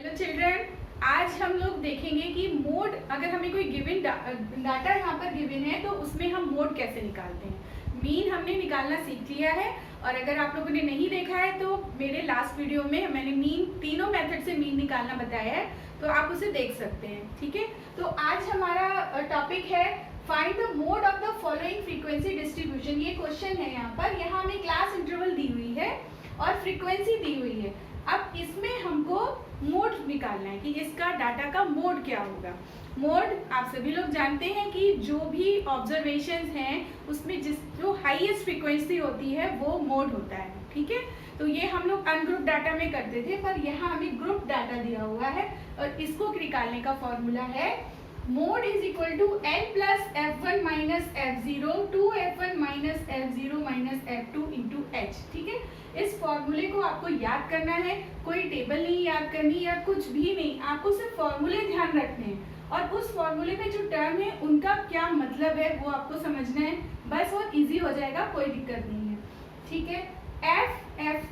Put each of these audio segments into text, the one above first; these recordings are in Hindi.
हेलो चिल्ड्रन, आज हम लोग देखेंगे कि मोड, अगर हमें कोई गिवन डाटा यहाँ पर गिवन है तो उसमें हम मोड कैसे निकालते हैं। मीन हमने निकालना सीख लिया है और अगर आप लोगों ने नहीं देखा है तो मेरे लास्ट वीडियो में मैंने मीन तीनों मेथड से मीन निकालना बताया है, तो आप उसे देख सकते हैं। ठीक है, तो आज हमारा टॉपिक है find the mode of the following frequency distribution. ये क्वेश्चन है यहाँ हमें क्लास इंटरवल दी हुई है और फ्रीक्वेंसी दी हुई है। अब इसमें हमको मोड निकालना है कि इसका डाटा का मोड क्या होगा। मोड आप सभी लोग जानते हैं कि जो भी ऑब्जर्वेशंस हैं उसमें जो हाईएस्ट फ्रीक्वेंसी होती है वो मोड होता है। ठीक है, तो ये हम लोग अनग्रुप डाटा में करते थे, पर यहाँ हमें ग्रुप डाटा दिया हुआ है और इसको निकालने का फॉर्मूला है mode is equal to n plus f1 minus f0 two f1 minus f0 minus f2 into h। ठीक है, इस फॉर्मूले को आपको याद करना है, कोई टेबल नहीं याद करनी या कुछ भी नहीं, आपको सिर्फ फॉर्मूले ध्यान रखने हैं और उस फॉर्मूले में जो टर्म है उनका क्या मतलब है वो आपको समझना है, बस और इजी हो जाएगा, कोई दिक्कत नहीं है। ठीक है, f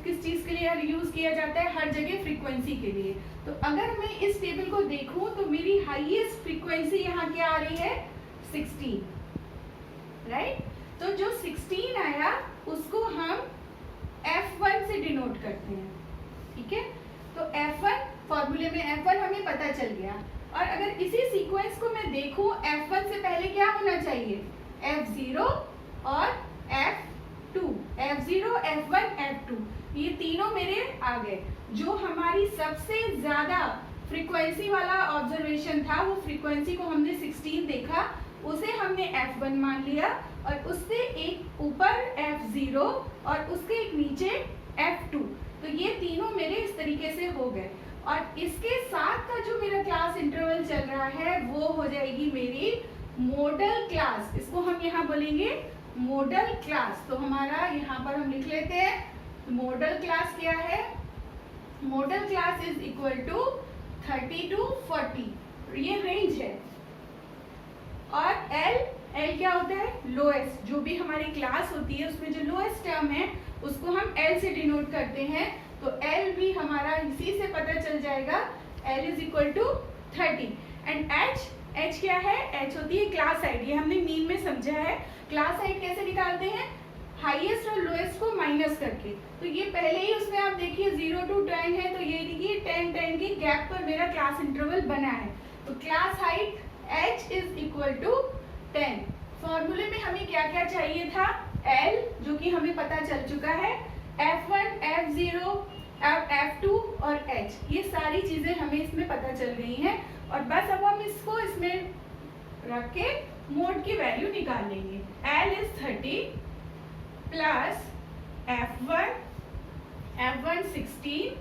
किस चीज के लिए यूज किया जाता है? हर जगह फ्रीक्वेंसी के लिए। तो अगर मैं इस टेबल को देखूं तो मेरी हाईएस्ट फ्रीक्वेंसी यहाँ क्या आ रही है? 16, राइट। तो जो 16 आया उसको हम f1 से डिनोट करते हैं। ठीक है, तो f1 फॉर्मूले में f1 हमें पता चल गया और अगर इसी सीक्वेंस को मैं देखूं f1 से पहले क्या होना चाहिए? f0 और f2, f0 f1 f2, ये तीनों मेरे आ गए। जो हमारी सबसे ज्यादा फ्रीक्वेंसी वाला ऑब्जर्वेशन था वो फ्रीक्वेंसी को हमने 16 देखा, उसे हमने f1 मान लिया और उससे एक ऊपर f0 और उसके एक नीचे f2। तो ये तीनों मेरे इस तरीके से हो गए और इसके साथ का जो मेरा क्लास इंटरवल चल रहा है वो हो जाएगी मेरी मॉडल क्लास। इसको हम यहाँ बोलेंगे मॉडल क्लास। तो हमारा यहाँ पर हम लिख लेते हैं मॉडल क्लास क्या है? Modal class is equal to 30 to 40, ये रेंज है। और L क्या होता है? लोएस्ट। जो भी हमारी क्लास होती है उसमें जो लोएस्ट टर्म है उसको हम L से डिनोट करते हैं, तो L भी हमारा इसी से पता चल जाएगा, L is equal to 30। And H क्या है? H होती है क्लास हाइट, ये हमने मीन में समझा है। क्लास हाइट कैसे निकालते हैं? हाईएस्ट और लोएस्ट को माइनस करके। तो ये पहले ही उसमें आप देखिए 0 to 10 है, तो ये देखिए 10 की गैप पर मेरा क्लास इंटरवल बना है। तो class height H is equal to 10। फॉर्मूले में हमें क्या क्या चाहिए था? L जो कि हमें पता चल चुका है, F1 F0 F2 और H, ये सारी चीजें हमें इसमें पता चल गई हैं और बस अब हम इसको इसमें रख के मोड की वैल्यू निकाल लेंगे। L is 30 plus F1 16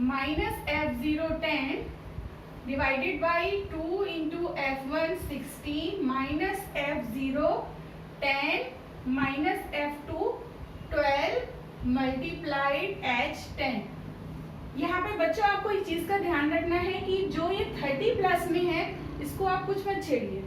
minus F0 10 divided by 2 into F1 16 minus F0 10 minus F2 12 multiplied H 10। यहाँ पे बच्चों आपको एक चीज का ध्यान रखना है कि जो ये 30 प्लस में है इसको आप कुछ मत छेड़िए,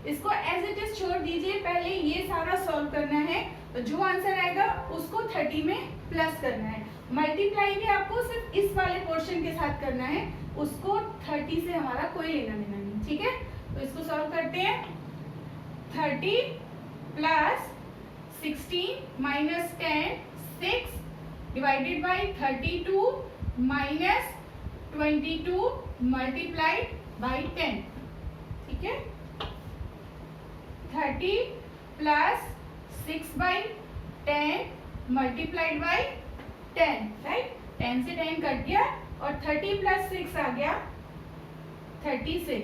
इसको एज इट इज छोड़ दीजिए। पहले ये सारा सॉल्व करना है, तो जो आंसर आएगा उसको 30 में प्लस करना है। मल्टीप्लाई भी आपको सिर्फ इस वाले पोर्शन के साथ करना है, उसको 30 से हमारा कोई लेना देना नहीं। ठीक है, तो इसको सॉल्व करते हैं। 30 plus 16 minus 10 6 divided by 32 minus 22 multiplied by 10। ठीक है, 30 plus 6 by 10 multiplied by 10, right. 10 से 10 कट गया और 30 प्लस 6 आ गया 36।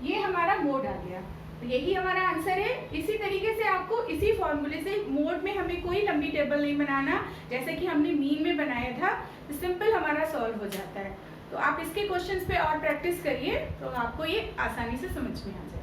ये हमारा मोड आ गया, तो यही हमारा आंसर है। इसी तरीके से आपको इसी फॉर्मूले से मोड में हमें कोई लंबी टेबल नहीं बनाना, जैसे कि हमने मीन में बनाया था, तो सिंपल हमारा सॉल्व हो जाता है। तो आप इसके क्वेश्चंस पे और प्रैक्टिस करिए तो आपको ये आसानी से समझ में आ जाए।